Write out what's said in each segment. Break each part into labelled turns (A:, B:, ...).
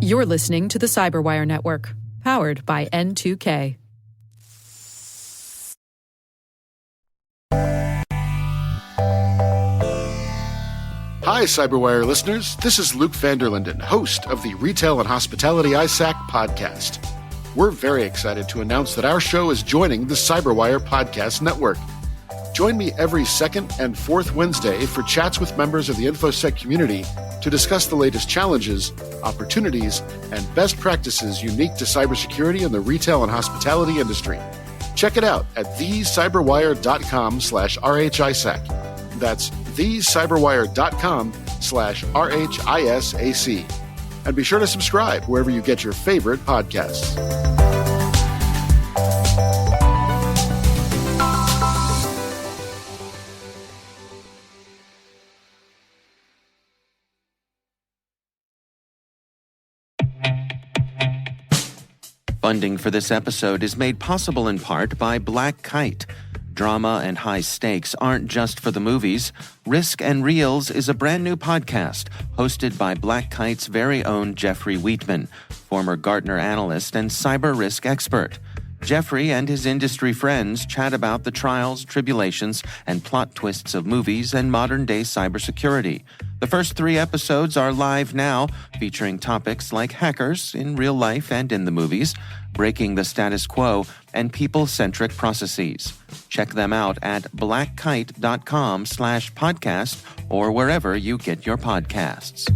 A: You're listening to the CyberWire Network, powered by N2K.
B: Hi, CyberWire listeners. This is Luke Vanderlinden, host of the Retail and Hospitality ISAC podcast. We're very excited to announce that our show is joining the CyberWire Podcast Network. Join me every second and fourth Wednesday for chats with members of the InfoSec community to discuss the latest challenges, opportunities, and best practices unique to cybersecurity in the retail and hospitality industry. Check it out at thecyberwire.com/RHISAC. That's thecyberwire.com/RHISAC. And be sure to subscribe wherever you get your favorite podcasts.
C: Funding for this episode is made possible in part by Black Kite. Drama and high stakes aren't just for the movies. Risk and Reels is a brand new podcast hosted by Black Kite's very own Jeffrey Wheatman, former Gartner analyst and cyber risk expert. Jeffrey and his industry friends chat about the trials, tribulations, and plot twists of movies and modern-day cybersecurity. The first 3 episodes are live now, featuring topics like hackers in real life and in the movies, breaking the status quo, and people-centric processes. Check them out at blackkite.com/podcast or wherever you get your podcasts.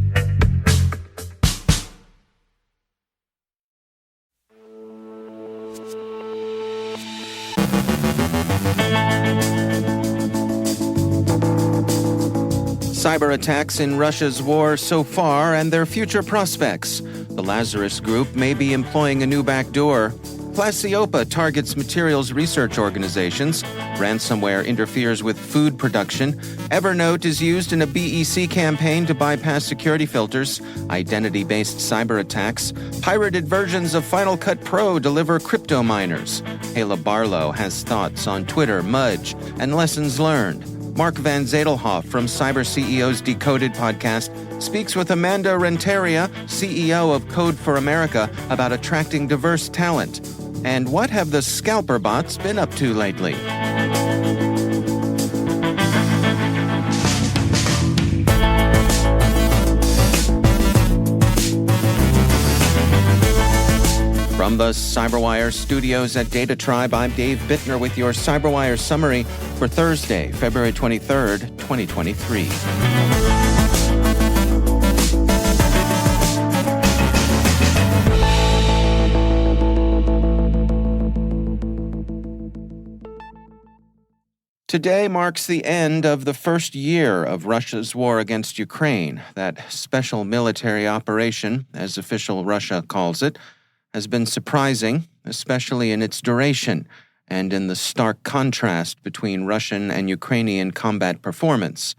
C: Cyberattacks in Russia's war so far and their future prospects. The Lazarus group may be employing a new backdoor. Clasiopa targets materials research organizations. Ransomware interferes with food production. Evernote is used in a BEC campaign to bypass security filters. Identity-based cyberattacks. Pirated versions of Final Cut Pro deliver crypto miners. Hala Barlow has thoughts on Twitter, Mudge, and lessons learned. Mark Van Zadelhoff from Cyber CEO's Decoded podcast speaks with Amanda Renteria, CEO of Code for America, about attracting diverse talent. And what have the Scalper bots been up to lately? From the CyberWire studios at Data Tribe, I'm Dave Bittner with your CyberWire summary for Thursday, February 23rd, 2023. Today marks the end of the first year of Russia's war against Ukraine. That special military operation, as official Russia calls it, has been surprising, especially in its duration and in the stark contrast between Russian and Ukrainian combat performance.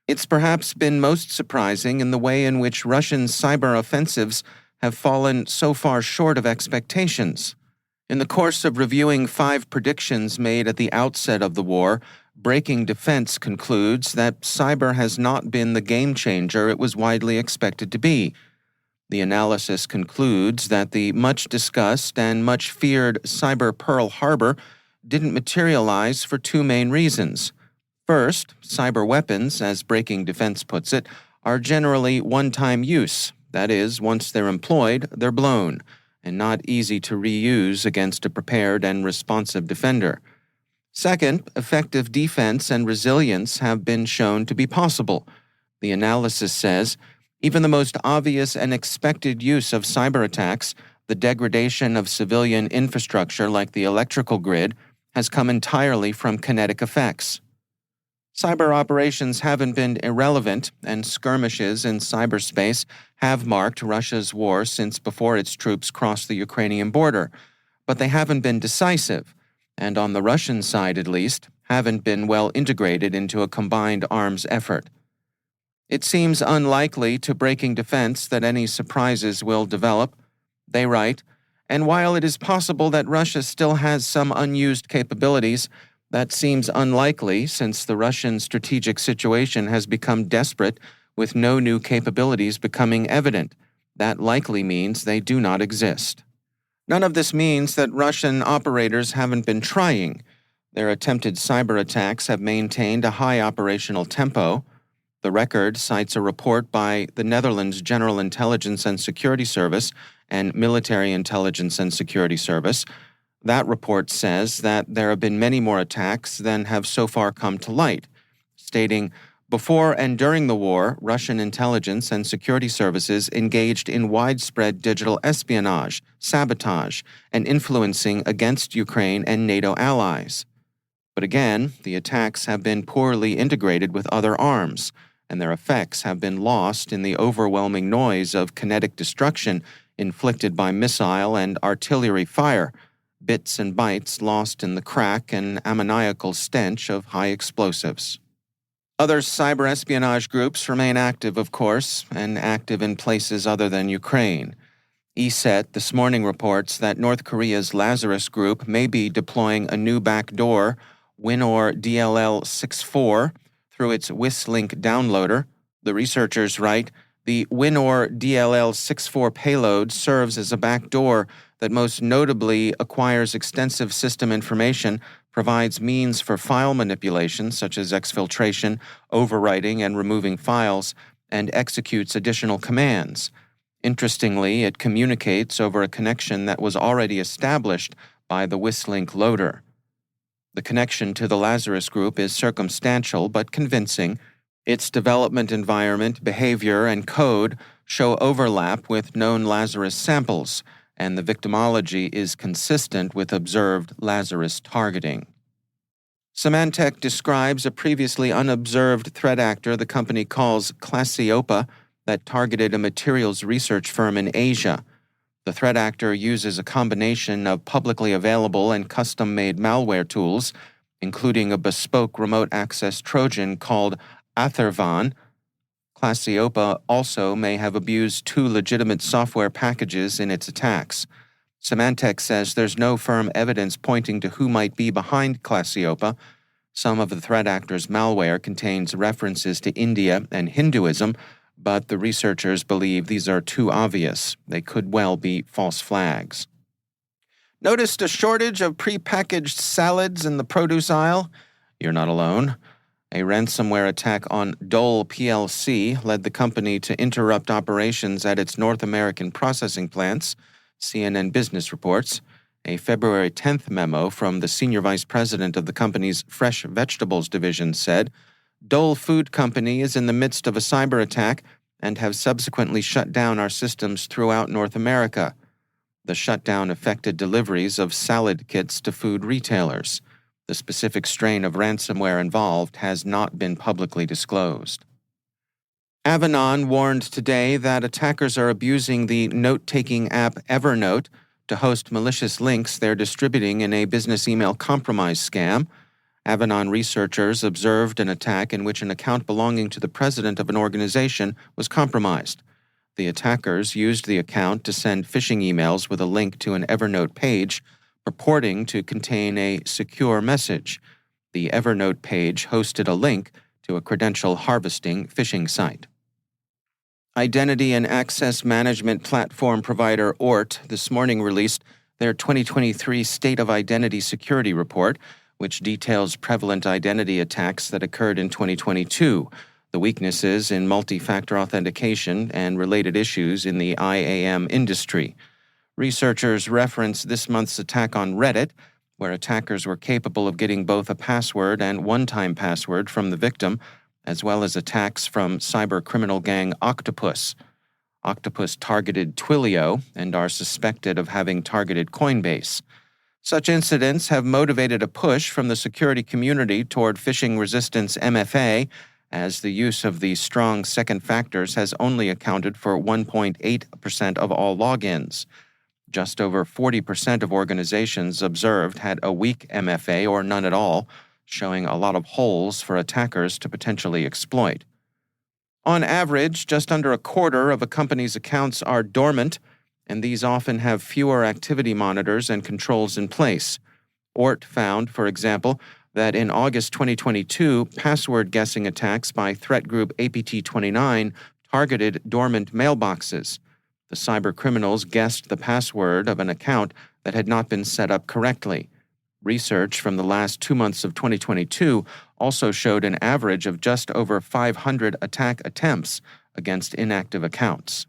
C: It's perhaps been most surprising in the way in which Russian cyber offensives have fallen so far short of expectations. In the course of reviewing 5 predictions made at the outset of the war, Breaking Defense concludes that cyber has not been the game changer it was widely expected to be. The analysis concludes that the much-discussed and much-feared cyber Pearl Harbor didn't materialize for 2 main reasons. First, cyber weapons, as Breaking Defense puts it, are generally one-time use. That is, once they're employed, they're blown, and not easy to reuse against a prepared and responsive defender. Second, effective defense and resilience have been shown to be possible. The analysis says, even the most obvious and expected use of cyberattacks, the degradation of civilian infrastructure like the electrical grid, has come entirely from kinetic effects. Cyber operations haven't been irrelevant, and skirmishes in cyberspace have marked Russia's war since before its troops crossed the Ukrainian border, but they haven't been decisive, and on the Russian side at least, haven't been well integrated into a combined arms effort. It seems unlikely to Breaking Defense that any surprises will develop, they write, and while it is possible that Russia still has some unused capabilities, that seems unlikely since the Russian strategic situation has become desperate with no new capabilities becoming evident. That likely means they do not exist. None of this means that Russian operators haven't been trying. Their attempted cyberattacks have maintained a high operational tempo. The record cites a report by the Netherlands General Intelligence and Security Service and Military Intelligence and Security Service. That report says that there have been many more attacks than have so far come to light, stating, "Before and during the war, Russian intelligence and security services engaged in widespread digital espionage, sabotage, and influencing against Ukraine and NATO allies." But again, the attacks have been poorly integrated with other arms, and their effects have been lost in the overwhelming noise of kinetic destruction inflicted by missile and artillery fire, bits and bytes lost in the crack and ammoniacal stench of high explosives. Other cyber espionage groups remain active, of course, and active in places other than Ukraine. ESET this morning reports that North Korea's Lazarus group may be deploying a new backdoor, WinOr DLL64, through its Wislink downloader. The researchers write, "The WinOr DLL64 payload serves as a backdoor that most notably acquires extensive system information, provides means for file manipulation such as exfiltration, overwriting and removing files, and executes additional commands. Interestingly, it communicates over a connection that was already established by the Wislink loader." The connection to the Lazarus group is circumstantial but convincing. Its development environment, behavior, and code show overlap with known Lazarus samples, and the victimology is consistent with observed Lazarus targeting. Symantec describes a previously unobserved threat actor the company calls Clasiopa that targeted a materials research firm in Asia. The threat actor uses a combination of publicly available and custom-made malware tools, including a bespoke remote access Trojan called Athervan. Clasiopa also may have abused 2 legitimate software packages in its attacks. Symantec says there's no firm evidence pointing to who might be behind Clasiopa. Some of the threat actor's malware contains references to India and Hinduism, but the researchers believe these are too obvious. They could well be false flags. Noticed a shortage of prepackaged salads in the produce aisle? You're not alone. A ransomware attack on Dole plc led the company to interrupt operations at its North American processing plants, CNN Business reports. A February 10th memo from the senior vice president of the company's fresh vegetables division said, "Dole Food Company is in the midst of a cyber attack and have subsequently shut down our systems throughout North America." The shutdown affected deliveries of salad kits to food retailers. The specific strain of ransomware involved has not been publicly disclosed. Avanan warned today that attackers are abusing the note-taking app Evernote to host malicious links they're distributing in a business email compromise scam. Avanan researchers observed an attack in which an account belonging to the president of an organization was compromised. The attackers used the account to send phishing emails with a link to an Evernote page purporting to contain a secure message. The Evernote page hosted a link to a credential harvesting phishing site. Identity and access management platform provider Oort this morning released their 2023 State of Identity Security Report, which details prevalent identity attacks that occurred in 2022, the weaknesses in multi-factor authentication, and related issues in the IAM industry. Researchers reference this month's attack on Reddit, where attackers were capable of getting both a password and one-time password from the victim, as well as attacks from cybercriminal gang Octopus. Octopus targeted Twilio and are suspected of having targeted Coinbase. Such incidents have motivated a push from the security community toward phishing resistance MFA, as the use of these strong second factors has only accounted for 1.8% of all logins. Just over 40% of organizations observed had a weak MFA or none at all, showing a lot of holes for attackers to potentially exploit. On average, just under a quarter of a company's accounts are dormant, and these often have fewer activity monitors and controls in place. Oort found, for example, that in August 2022, password guessing attacks by threat group APT29 targeted dormant mailboxes. The cybercriminals guessed the password of an account that had not been set up correctly. Research from the last 2 months of 2022 also showed an average of just over 500 attack attempts against inactive accounts.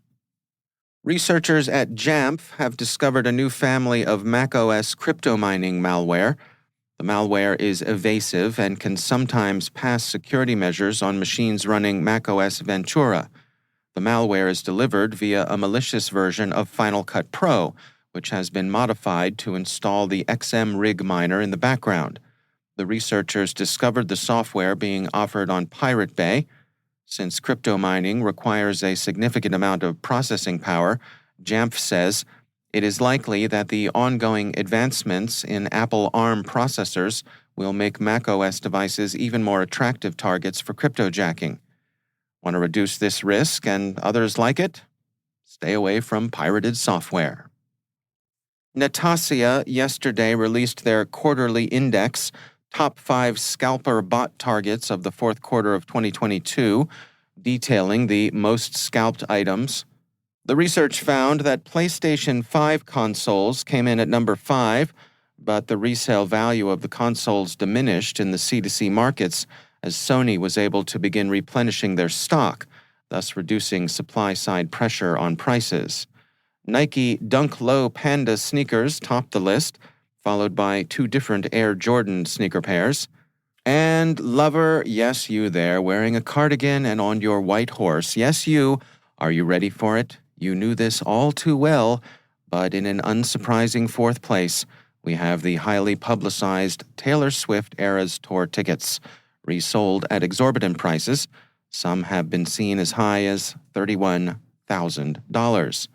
C: Researchers at Jamf have discovered a new family of macOS crypto mining malware. The malware is evasive and can sometimes pass security measures on machines running macOS Ventura. The malware is delivered via a malicious version of Final Cut Pro, which has been modified to install the XMRig miner in the background. The researchers discovered the software being offered on Pirate Bay. Since crypto mining requires a significant amount of processing power, Jamf says it is likely that the ongoing advancements in Apple ARM processors will make macOS devices even more attractive targets for cryptojacking. Want to reduce this risk and others like it? Stay away from pirated software. Netacea yesterday released their quarterly index, Top 5 Scalper bot targets of the fourth quarter of 2022, detailing the most scalped items. The research found that PlayStation 5 consoles came in at number 5, but the resale value of the consoles diminished in the C2C markets as Sony was able to begin replenishing their stock, thus reducing supply-side pressure on prices. Nike Dunk Low Panda sneakers topped the list, followed by 2 different Air Jordan sneaker pairs. And lover, yes, you there, wearing a cardigan and on your white horse. Yes, you. Are you ready for it? You knew this all too well, but in an unsurprising 4th place, we have the highly publicized Taylor Swift Eras Tour tickets, resold at exorbitant prices. Some have been seen as high as $31,000.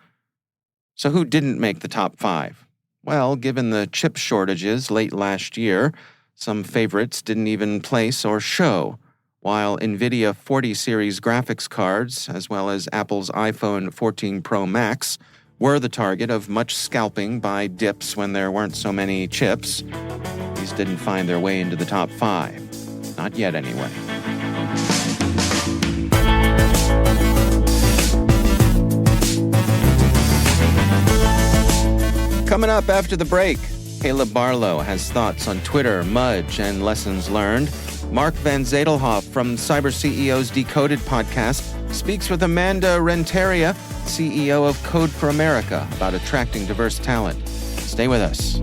C: So who didn't make the top 5? Well, given the chip shortages late last year, some favorites didn't even place or show, while NVIDIA 40 series graphics cards, as well as Apple's iPhone 14 Pro Max, were the target of much scalping by dips when there weren't so many chips. These didn't find their way into the top 5. Not yet, anyway. Coming up after the break, Caleb Barlow has thoughts on Twitter, Mudge, and lessons learned. Mark Van Zadelhoff from Cyber CEO's Decoded podcast speaks with Amanda Renteria, CEO of Code for America, about attracting diverse talent. Stay with us.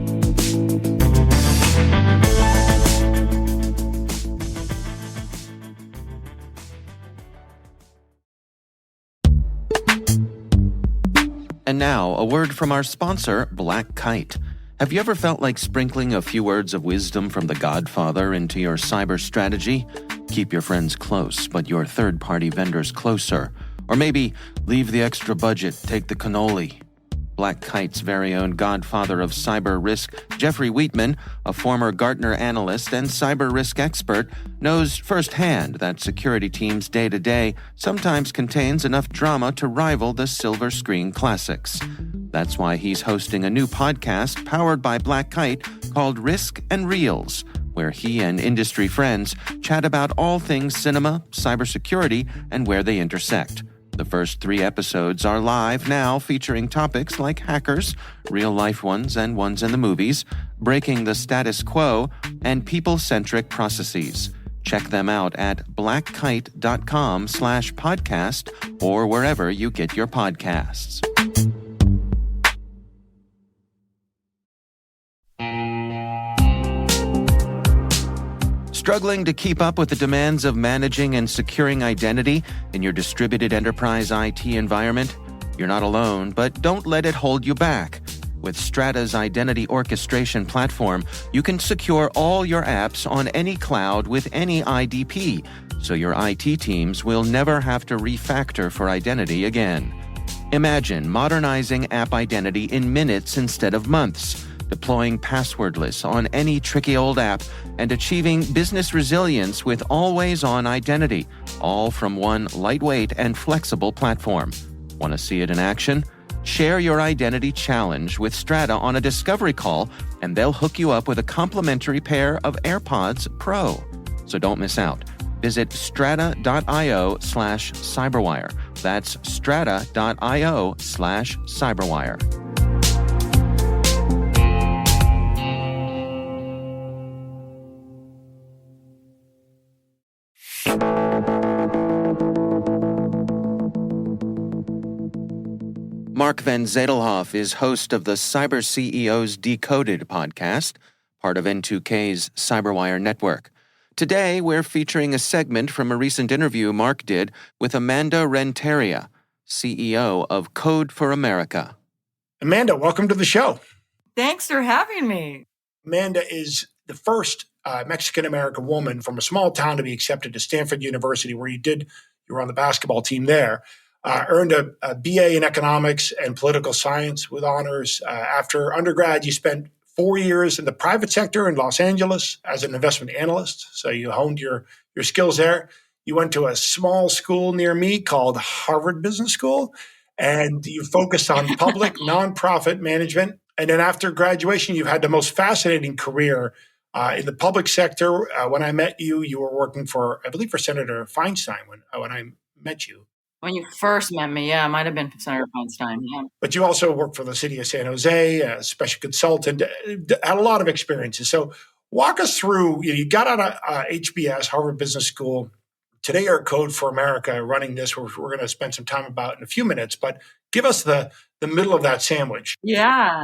C: And now, a word from our sponsor, Black Kite. Have you ever felt like sprinkling a few words of wisdom from the Godfather into your cyber strategy? Keep your friends close, but your third-party vendors closer. Or maybe leave the extra budget, take the cannoli. Black Kite's very own godfather of cyber risk, Jeffrey Wheatman, a former Gartner analyst and cyber risk expert, knows firsthand that security teams' day-to-day sometimes contains enough drama to rival the silver screen classics. That's why he's hosting a new podcast powered by Black Kite called Risk and Reels, where he and industry friends chat about all things cinema, cybersecurity, and where they intersect. The first 3 episodes are live now, featuring topics like hackers, real-life ones and ones in the movies, breaking the status quo, and people-centric processes. Check them out at blackkite.com/podcast or wherever you get your podcasts. Struggling to keep up with the demands of managing and securing identity in your distributed enterprise IT environment? You're not alone, but don't let it hold you back. With Strata's identity orchestration platform, you can secure all your apps on any cloud with any IDP, so your IT teams will never have to refactor for identity again. Imagine modernizing app identity in minutes instead of months, deploying passwordless on any tricky old app, and achieving business resilience with always-on identity, all from one lightweight and flexible platform. Want to see it in action? Share your identity challenge with Strata on a discovery call, and they'll hook you up with a complimentary pair of AirPods Pro. So don't miss out. Visit strata.io/cyberwire. That's strata.io/cyberwire. Mark Van Zadelhoff is host of the Cyber CEOs Decoded podcast, part of N2K's CyberWire network. Today, we're featuring a segment from a recent interview Mark did with Amanda Renteria, CEO of Code for America.
D: Amanda, welcome to the show.
E: Thanks for having me.
D: Amanda is the first Mexican-American woman from a small town to be accepted to Stanford University, where you were on the basketball team there. Earned a BA in economics and political science with honors. After undergrad, you spent 4 years in the private sector in Los Angeles as an investment analyst. So you honed your skills there. You went to a small school near me called Harvard Business School, and you focused on public nonprofit management. And then after graduation, you've had the most fascinating career in the public sector. When I met you, you were working for Senator Feinstein when I met you.
E: When you first met me, yeah, it might have been Senator Feinstein. Yeah.
D: But you also worked for the city of San Jose, a special consultant, had a lot of experiences. So walk us through, you got out of HBS, Harvard Business School. Today you're at Code for America running this, we're going to spend some time about in a few minutes, but give us the middle of that sandwich.
E: Yeah.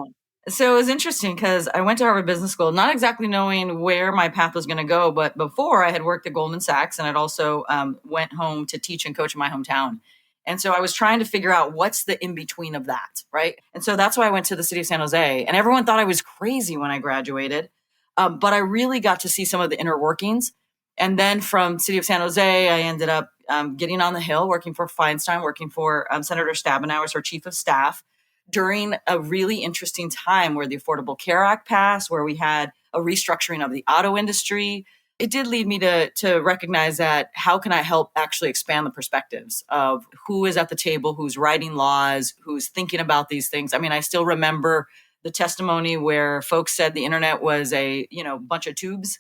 E: So it was interesting because I went to Harvard Business School, not exactly knowing where my path was going to go, but before I had worked at Goldman Sachs, and I'd also went home to teach and coach in my hometown. And so I was trying to figure out what's the in-between of that, right? And so that's why I went to the city of San Jose. And everyone thought I was crazy when I graduated, but I really got to see some of the inner workings. And then from city of San Jose, I ended up getting on the Hill, working for Feinstein, working for Senator Stabenow as her chief of staff, during a really interesting time where the Affordable Care Act passed, where we had a restructuring of the auto industry. It did lead me to recognize that how can I help actually expand the perspectives of who is at the table, who's writing laws, who's thinking about these things. I mean, I still remember the testimony where folks said the internet was a bunch of tubes.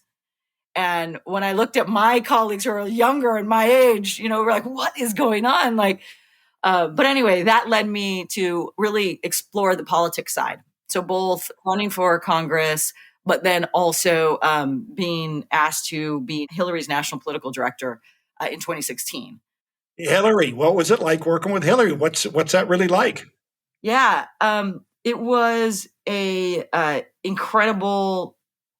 E: And when I looked at my colleagues who are younger and my age, we're like, what is going on? But anyway, that led me to really explore the politics side. So both running for Congress, but then also being asked to be Hillary's national political director in 2016.
D: Hillary, what was it like working with Hillary? What's that really like?
E: Yeah, it was a incredible,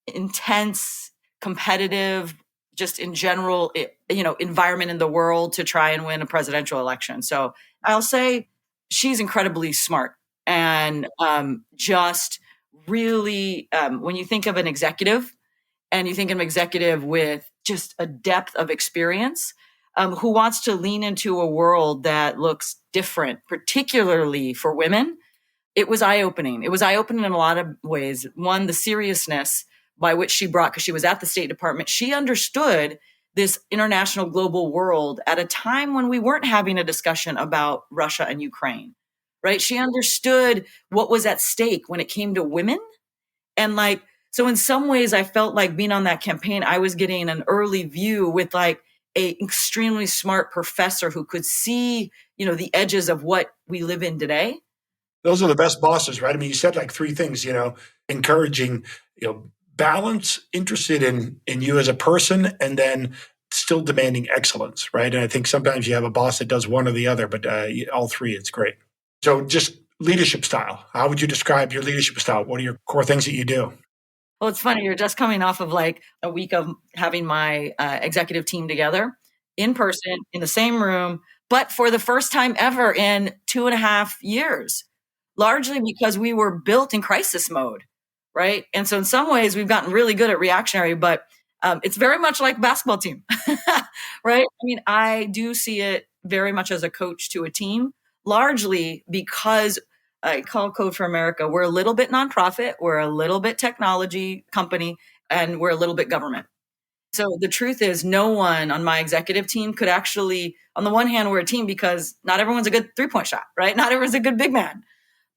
E: intense, competitive, just in general, environment in the world to try and win a presidential election. So I'll say she's incredibly smart and just really, when you think of an executive and you think of an executive with just a depth of experience, who wants to lean into a world that looks different, particularly for women, it was eye-opening. It was eye-opening in a lot of ways. One, the seriousness by which she brought, because she was at the State Department, she understood this international global world at a time when we weren't having a discussion about Russia and Ukraine, right? She understood what was at stake when it came to women. And so in some ways, I felt like being on that campaign, I was getting an early view with a extremely smart professor who could see, the edges of what we live in today.
D: Those are the best bosses, right? I mean, you said three things, encouraging, balance, interested in you as a person, and then still demanding excellence, right? And I think sometimes you have a boss that does one or the other, but all three, it's great. So just leadership style. How would you describe your leadership style? What are your core things that you do?
E: Well, it's funny. You're just coming off of a week of having my executive team together in person in the same room, but for the first time ever in 2.5 years, largely because we were built in crisis mode. Right. And so in some ways we've gotten really good at reactionary, but it's very much like a basketball team. Right. I mean, I do see it very much as a coach to a team, largely because I call Code for America. We're a little bit nonprofit. We're a little bit technology company, and we're a little bit government. So the truth is no one on my executive team could actually, on the one hand, we're a team because not everyone's a good 3-point shot, right? Not everyone's a good big man.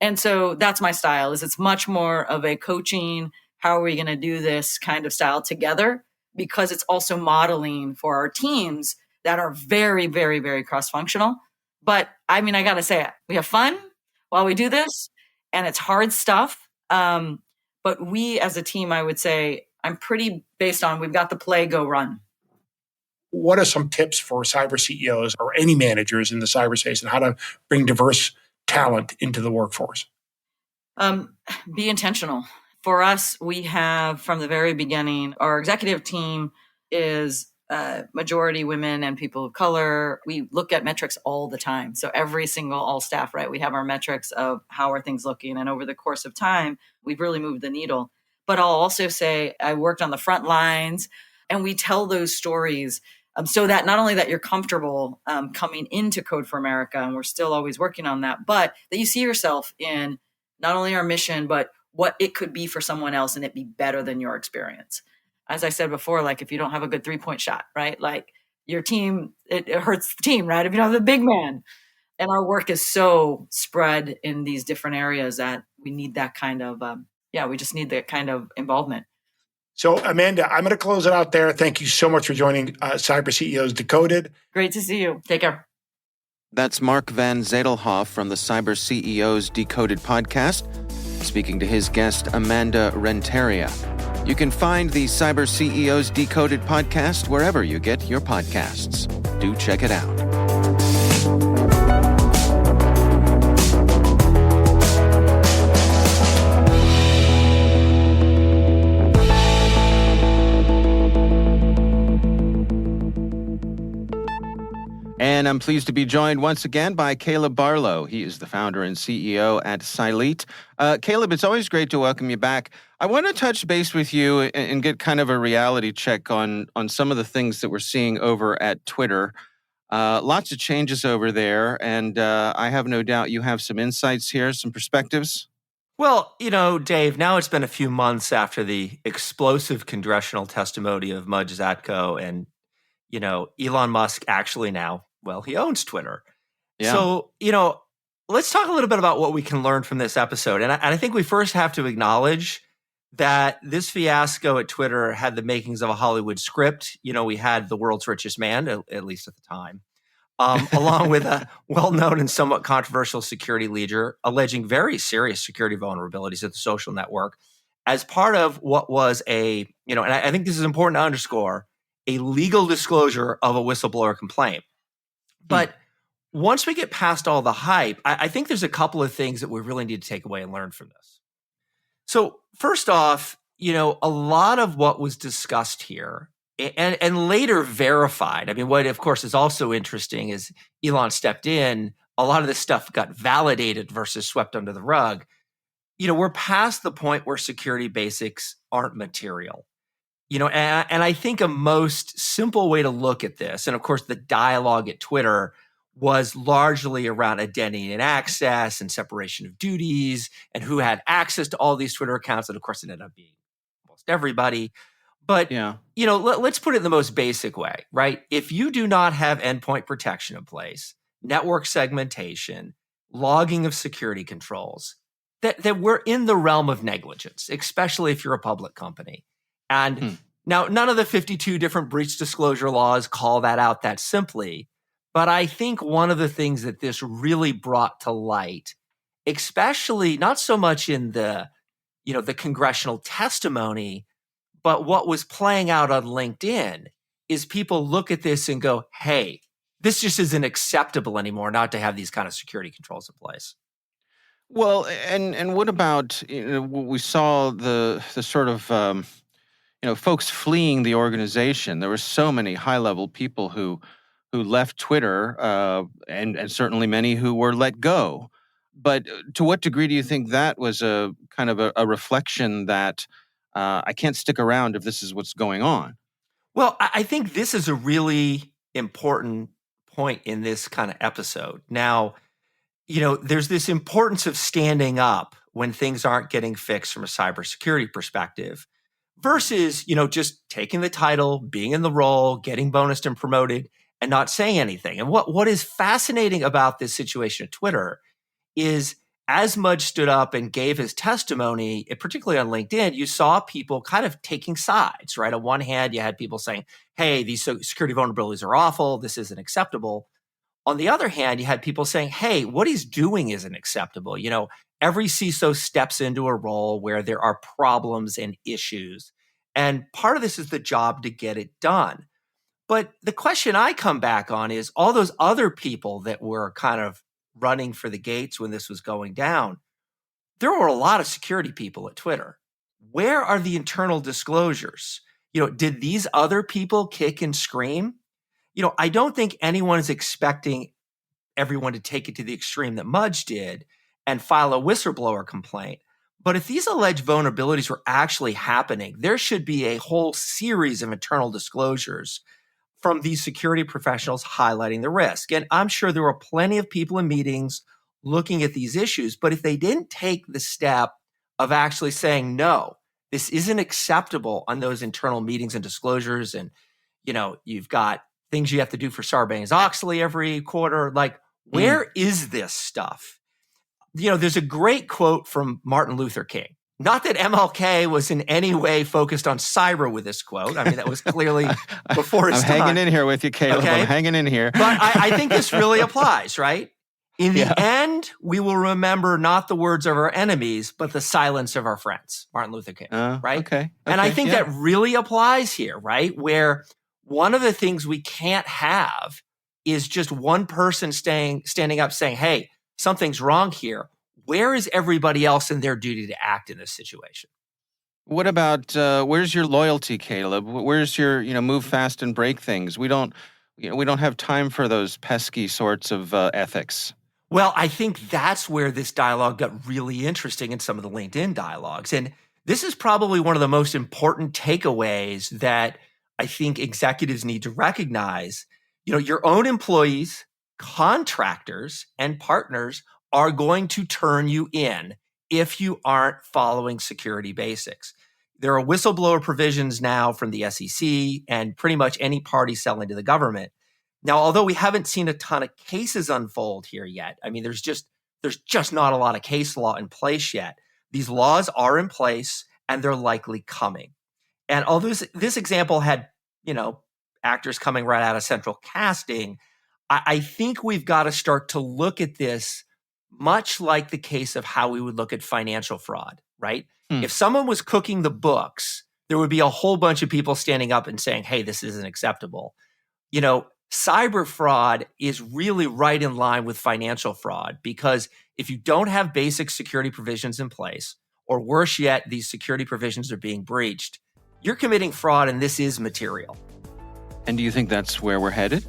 E: And so that's my style. Is it's much more of a coaching, how are we going to do this kind of style together, because it's also modeling for our teams that are very, very, very cross-functional. But I mean, I got to say it, we have fun while we do this, and it's hard stuff. But we as a team, I would say, I'm pretty based on we've got the play, go run.
D: What are some tips for cyber CEOs or any managers in the cyberspace and how to bring diverse talent into the workforce?
E: Be intentional. For us, we have from the very beginning, our executive team is majority women and people of color. We look at metrics all the time. So every single all staff, right? We have our metrics of how are things looking. And over the course of time, we've really moved the needle. But I'll also say I worked on the front lines, and we tell those stories so that not only that you're comfortable coming into Code for America, and we're still always working on that, but that you see yourself in not only our mission, but what it could be for someone else and it be better than your experience. As I said before, like if you don't have a good 3-point shot, right? Like your team, it hurts the team, right? If you don't have the big man. And our work is so spread in these different areas that we need that kind of, we just need that kind of involvement.
D: So, Amanda, I'm going to close it out there. Thank you so much for joining Cyber CEOs Decoded.
E: Great to see you. Take care.
C: That's Mark Van Zadelhoff from the Cyber CEOs Decoded podcast, speaking to his guest, Amanda Renteria. You can find the Cyber CEOs Decoded podcast wherever you get your podcasts. Do check it out. And I'm pleased to be joined once again by Caleb Barlow. He is the founder and CEO at Cylete. Caleb, it's always great to welcome you back. I want to touch base with you and get kind of a reality check on some of the things that we're seeing over at Twitter. Lots of changes over there, and I have no doubt you have some insights here, some perspectives.
F: Well, Dave, now it's been a few months after the explosive congressional testimony of Mudge Zatko, and, Elon Musk actually now, he owns Twitter. Yeah. So, let's talk a little bit about what we can learn from this episode. And I think we first have to acknowledge that this fiasco at Twitter had the makings of a Hollywood script. We had the world's richest man, at least at the time, along with a well-known and somewhat controversial security leader alleging very serious security vulnerabilities at the social network as part of what was and I think this is important to underscore, a legal disclosure of a whistleblower complaint. But once we get past all the hype, I think there's a couple of things that we really need to take away and learn from this. So first off, a lot of what was discussed here and later verified. I mean, what of course is also interesting is Elon stepped in. A lot of this stuff got validated versus swept under the rug. We're past the point where security basics aren't material. And I think a most simple way to look at this, and of course the dialogue at Twitter was largely around identity and access and separation of duties and who had access to all these Twitter accounts. And of course it ended up being almost everybody. But, let's put it in the most basic way, right? If you do not have endpoint protection in place, network segmentation, logging of security controls, that we're in the realm of negligence, especially if you're a public company. And now, none of the 52 different breach disclosure laws call that out that simply. But I think one of the things that this really brought to light, especially not so much in the congressional testimony, but what was playing out on LinkedIn, is people look at this and go, hey, this just isn't acceptable anymore not to have these kind of security controls in place.
C: Well, and what about, we saw the sort of, folks fleeing the organization. There were so many high-level people who left Twitter, and certainly many who were let go. But to what degree do you think that was a kind of a reflection that I can't stick around if this is what's going on?
F: Well, I think this is a really important point in this kind of episode. Now, there's this importance of standing up when things aren't getting fixed from a cybersecurity perspective versus, just taking the title, being in the role, getting bonused and promoted, and not saying anything. And what is fascinating about this situation at Twitter is as Mudge stood up and gave his testimony, particularly on LinkedIn, you saw people kind of taking sides, right? On one hand, you had people saying, hey, these security vulnerabilities are awful. This isn't acceptable. On the other hand, you had people saying, hey, what he's doing isn't acceptable. Every CISO steps into a role where there are problems and issues. And part of this is the job to get it done. But the question I come back on is all those other people that were kind of running for the gates when this was going down, there were a lot of security people at Twitter. Where are the internal disclosures? Did these other people kick and scream? I don't think anyone is expecting everyone to take it to the extreme that Mudge did and file a whistleblower complaint. But if these alleged vulnerabilities were actually happening, there should be a whole series of internal disclosures from these security professionals highlighting the risk. And I'm sure there were plenty of people in meetings looking at these issues. But if they didn't take the step of actually saying, no, this isn't acceptable on those internal meetings and disclosures, and you've got things you have to do for Sarbanes-Oxley every quarter, where is this stuff? There's a great quote from Martin Luther King. Not that MLK was in any way focused on cyber with this quote. I mean, that was clearly before his time.
C: I'm hanging in here with you, Caleb. Okay? I'm hanging in here.
F: But I think this really applies, right? In the end, we will remember not the words of our enemies, but the silence of our friends. Martin Luther King, right?
C: Okay.
F: And I think that really applies here, right? Where one of the things we can't have is just one person standing up saying, hey, something's wrong here. Where is everybody else in their duty to act in this situation?
C: What about where's your loyalty, Caleb? Where's your move fast and break things? We don't have time for those pesky sorts of ethics.
F: Well, I think that's where this dialogue got really interesting in some of the LinkedIn dialogues, and this is probably one of the most important takeaways that I think executives need to recognize. Your own employees, contractors, and partners are going to turn you in if you aren't following security basics. There are whistleblower provisions now from the SEC and pretty much any party selling to the government. Now, although we haven't seen a ton of cases unfold here yet, I mean, there's just not a lot of case law in place yet. These laws are in place and they're likely coming. And although this example had, actors coming right out of central casting, I think we've got to start to look at this much like the case of how we would look at financial fraud, right? If someone was cooking the books, there would be a whole bunch of people standing up and saying, hey, this isn't acceptable. Cyber fraud is really right in line with financial fraud, because if you don't have basic security provisions in place, or worse yet, these security provisions are being breached, you're committing fraud, and this is material.
C: And do you think that's where we're headed?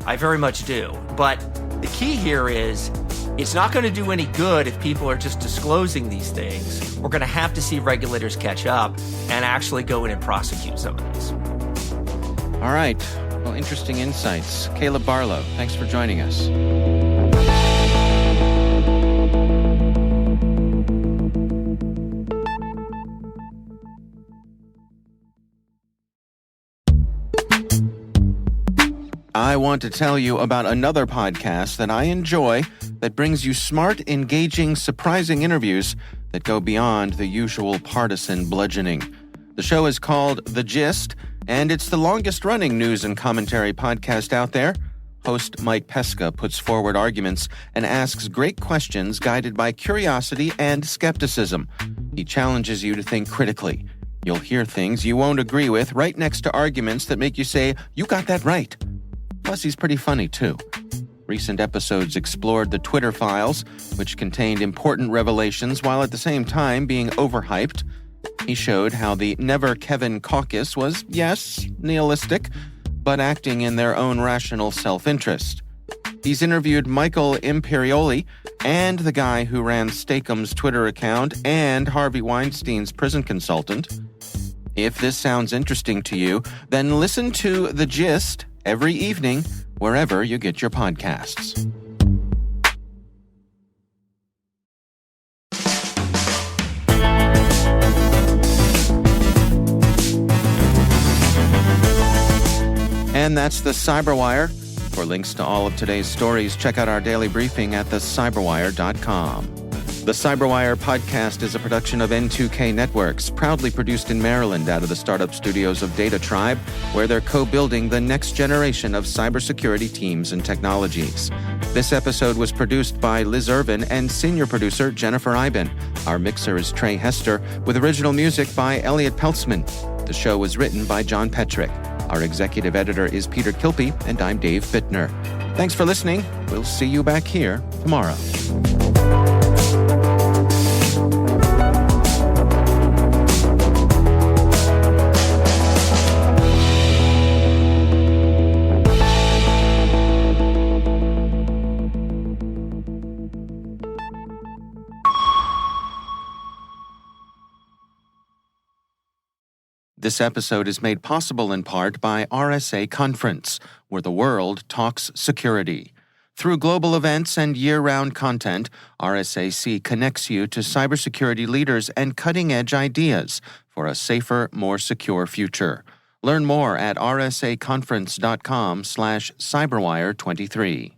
F: I very much do. But the key here is it's not going to do any good if people are just disclosing these things. We're going to have to see regulators catch up and actually go in and prosecute some of these.
C: All right. Well, interesting insights. Caleb Barlow, thanks for joining us. I want to tell you about another podcast that I enjoy that brings you smart, engaging, surprising interviews that go beyond the usual partisan bludgeoning. The show is called The Gist, and it's the longest-running news and commentary podcast out there. Host Mike Pesca puts forward arguments and asks great questions guided by curiosity and skepticism. He challenges you to think critically. You'll hear things you won't agree with right next to arguments that make you say, you got that right. Plus, he's pretty funny, too. Recent episodes explored the Twitter files, which contained important revelations while at the same time being overhyped. He showed how the Never Kevin caucus was, yes, nihilistic, but acting in their own rational self-interest. He's interviewed Michael Imperioli and the guy who ran Steakum's Twitter account and Harvey Weinstein's prison consultant. If this sounds interesting to you, then listen to The Gist every evening, wherever you get your podcasts. And that's the CyberWire. For links to all of today's stories, check out our daily briefing at thecyberwire.com. The CyberWire podcast is a production of N2K Networks, proudly produced in Maryland out of the startup studios of Data Tribe, where they're co-building the next generation of cybersecurity teams and technologies. This episode was produced by Liz Irvin and senior producer Jennifer Iben. Our mixer is Trey Hester, with original music by Elliot Peltzman. The show was written by John Petrick. Our executive editor is Peter Kilpie, and I'm Dave Bittner. Thanks for listening. We'll see you back here tomorrow. This episode is made possible in part by RSA Conference, where the world talks security. Through global events and year-round content, RSAC connects you to cybersecurity leaders and cutting-edge ideas for a safer, more secure future. Learn more at rsaconference.com/cyberwire23.